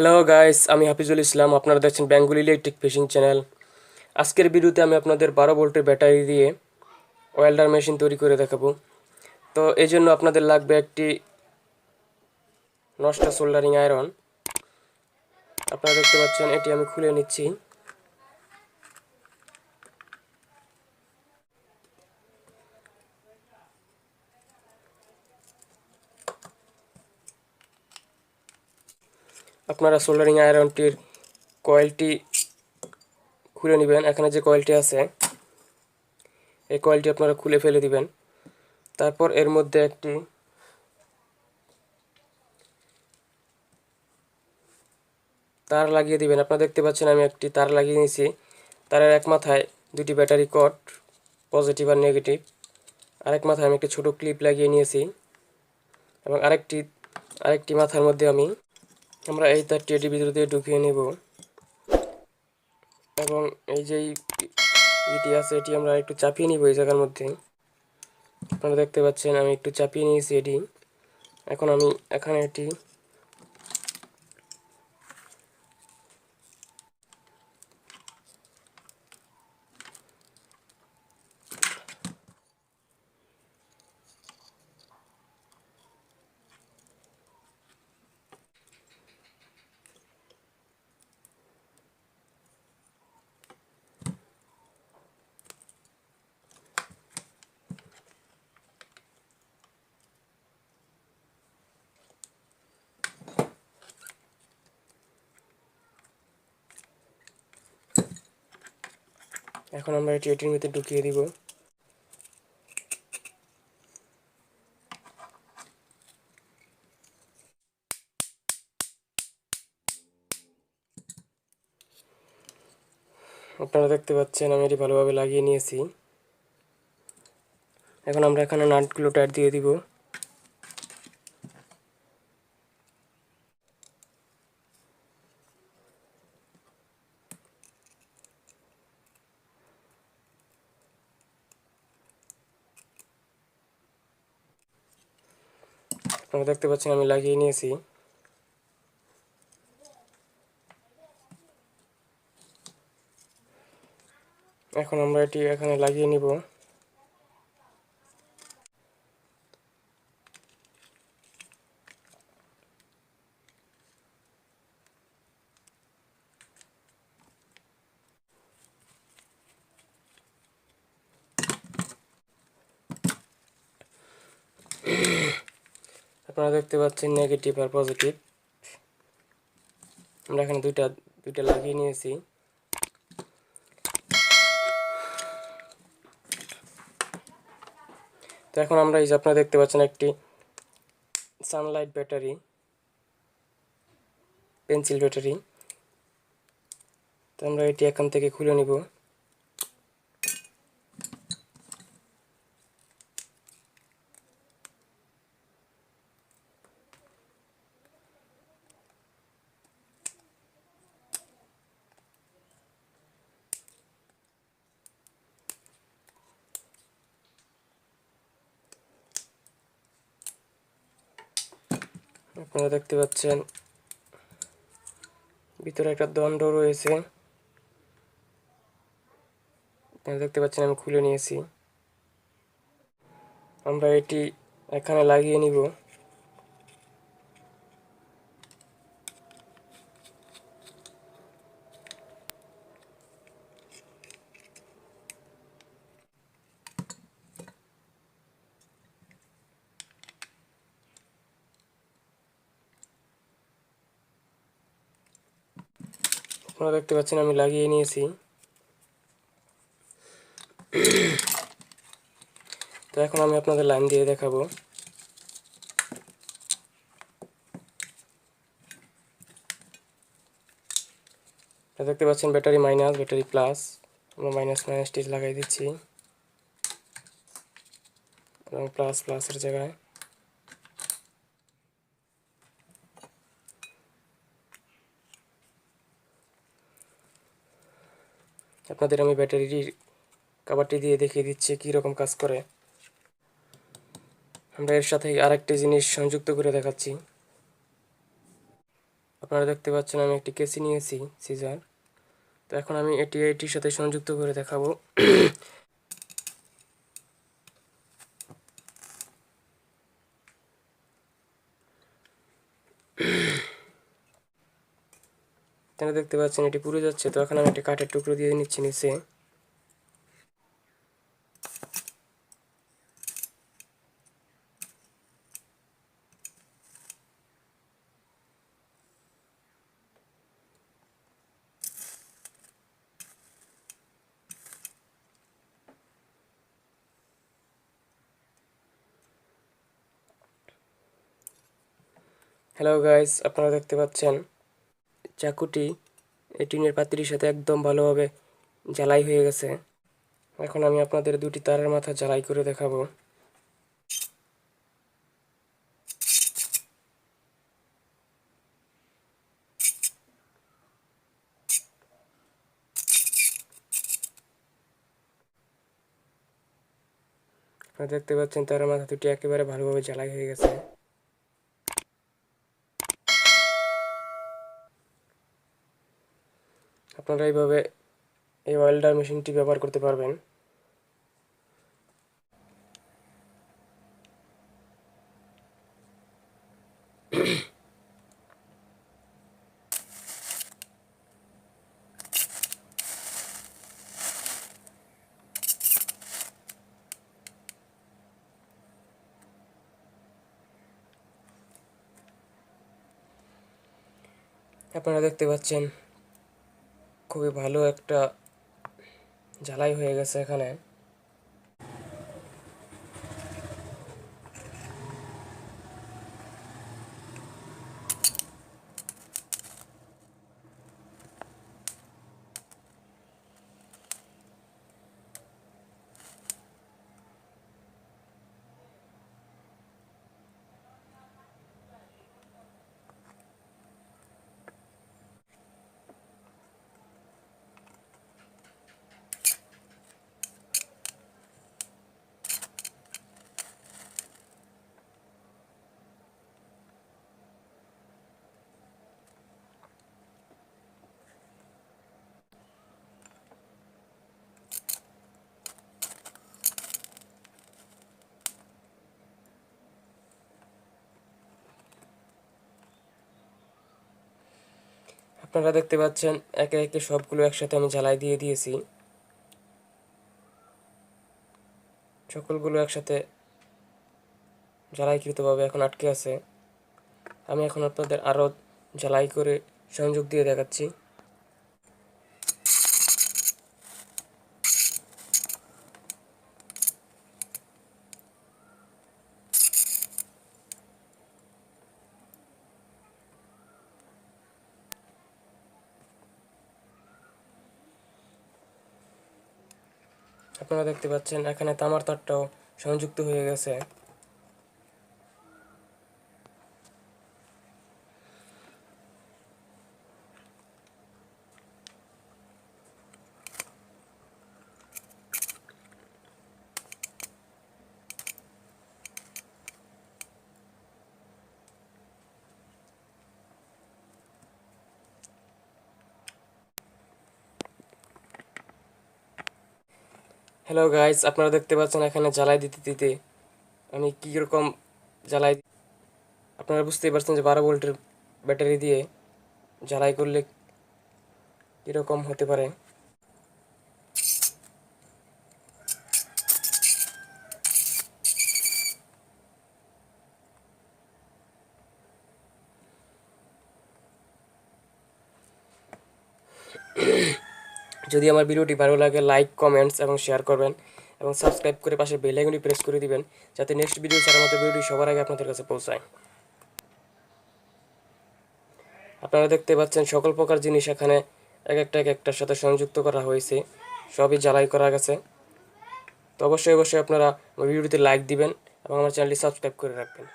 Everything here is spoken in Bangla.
হ্যালো গাইস, আমি হাফিজুল ইসলাম। আপনারা দেখছেন বেঙ্গলি ইলেকট্রিক ফিশিং চ্যানেল। আজকের ভিডিওতে আমি আপনাদের 12 ভোল্টের ব্যাটারি দিয়ে ওয়েল্ডার মেশিন তৈরি করে দেখাবো। তো এই জন্য আপনাদের লাগবে একটি নষ্ট সোল্ডারিং আয়রন। আপনারা দেখতে পাচ্ছেন, এটি আমি খুলে নিচ্ছি। আপনারা সোল্ডারিং আয়রনটির কয়েলটি খুলে নেবেন। এখানে যে কয়েলটি আছে, এই কয়েলটি আপনারা খুলে ফেলে দিবেন। তারপর এর মধ্যে একটি তার লাগিয়ে দিবেন। আপনারা দেখতে পাচ্ছেন আমি একটি তার লাগিয়ে নিয়েছি। তারের এক মাথায় দুটি ব্যাটারি কট, পজিটিভ আর নেগেটিভ। আরেক মাথায় আমি একটি ছোট ক্লিপ লাগিয়ে নিয়েছি এবং আরেকটি মাথার মধ্যে আমরা এই তারটি এটির ভিতর দিয়ে ঢুকিয়ে নেব এবং এই যে ইটি আছে, এটি আমরা একটু চাপিয়ে নিব এই জায়গার মধ্যে। আপনারা দেখতে পাচ্ছেন আমি একটু চাপিয়ে নিয়েছি এটি। এখন আমি এখানে এটি এটির মধ্যে ঢুকিয়ে দিব। আপনারা দেখতে পাচ্ছেন আমি এটি ভালোভাবে লাগিয়ে নিয়েছি। এখন আমরা এখানে নাটগুলো টাইট দিয়ে দিব। আপনারা দেখতে পাচ্ছেন আমি লাগিয়ে নিয়েছি। এখন আমরা এটি এখানে লাগিয়ে নিব। আপনারা দেখতে পাচ্ছেন নেগেটিভ আর পজিটিভ। আমরা এখানে দুইটা লাগিয়ে নিয়েছি। তো এখন আমরা এই যে আপনারা দেখতে পাচ্ছেন একটি সানলাইট ব্যাটারি, পেন্সিল ব্যাটারি। তো আমরা এটি এখান থেকে খুলে নিব। আপনারা দেখতে পাচ্ছেন ভিতরে একটা দণ্ড রয়েছে। আপনারা দেখতে পাচ্ছেন আমি খুলে নিয়েছি। আমরা এটি এখানে লাগিয়ে নিব। আপনারা দেখতে পাচ্ছেন আমি লাগিয়ে নিয়েছি। তো এখন আমি আপনাদের লাইন দিয়ে দেখাবো। দেখতে পাচ্ছেন ব্যাটারি মাইনাস, ব্যাটারি প্লাস। আমরা মাইনাস মাইনাসটি লাগাই দিচ্ছি এবং প্লাস প্লাসের জায়গায়। আপনাদের আমি ব্যাটারির কভারটি দিয়ে দেখিয়ে দিচ্ছি কী রকম কাজ করে। আমরা এর সাথে আরেকটি জিনিস সংযুক্ত করে দেখাচ্ছি। আপনারা দেখতে পাচ্ছেন আমি একটি কেসি নিয়েছি সিজার। তো এখন আমি এটির সাথে সংযুক্ত করে দেখাবো। আপনারা দেখতে পাচ্ছেন এটি পুড়ে যাচ্ছে। তো এখন আমি একটি কাঠের টুকরো দিয়ে নিচ্ছি নিচে। হ্যালো গাইস, আপনারা দেখতে পাচ্ছেন চাকুটি এই টিনের পাতিলির সাথে একদম ভালোভাবে ঝালাই হয়ে গেছে। এখন আমি আপনাদের দুটি তারের মাথা ঝালাই করে দেখাবো। আপনারা দেখতে পাচ্ছেন তারের মাথা দুটি একেবারে ভালোভাবে ঝালাই হয়ে গেছে। আপনারা এইভাবে এই ওয়েল্ডার মেশিনটি ব্যবহার করতে পারবেন। আপনারা দেখতে পাচ্ছেন খুবই ভালো একটা ঝালাই হয়ে গেছে এখানে। আপনারা দেখতে পাচ্ছেন একে একে সবগুলো একসাথে আমি ঝালাই দিয়ে দিয়েছি। সকলগুলো একসাথে ঝালাইকৃতভাবে এখন আটকে আছে। আমি এখন আপনাদের আরও ঝালাই করে সংযোগ দিয়ে দেখাচ্ছি। আপনারা দেখতে পাচ্ছেন এখানে তামার তারটাও সংযুক্ত হয়ে গেছে। হ্যালো গাইস, আপনারা দেখতে পাচ্ছেন এখানে জ্বালাই দিতে দিতে আমি কীরকম জ্বালাই, আপনারা বুঝতেই পারছেন যে 12 ভোল্টের ব্যাটারি দিয়ে জ্বালাই করলে কীরকম হতে পারে। যদি আমার ভিডিওটি ভালো লাগে লাইক কমেন্টস এবং শেয়ার করবেন এবং সাবস্ক্রাইব করে পাশে বেল আইকনটি প্রেস করে দিবেন যাতে নেক্সট ভিডিও ছাড়ার মতো ভিডিওটি সবার আগে আপনাদের কাছে পৌঁছায়। আপনারা দেখতে পাচ্ছেন সকল প্রকার জিনিস এখানে এক একটার সাথে সংযুক্ত করা হয়েছে, সবই জ্বালাই করা গেছে। তো অবশ্যই আপনারা আমার ভিডিওটিতে লাইক দিবেন এবং আমার চ্যানেলটি সাবস্ক্রাইব করে রাখবেন।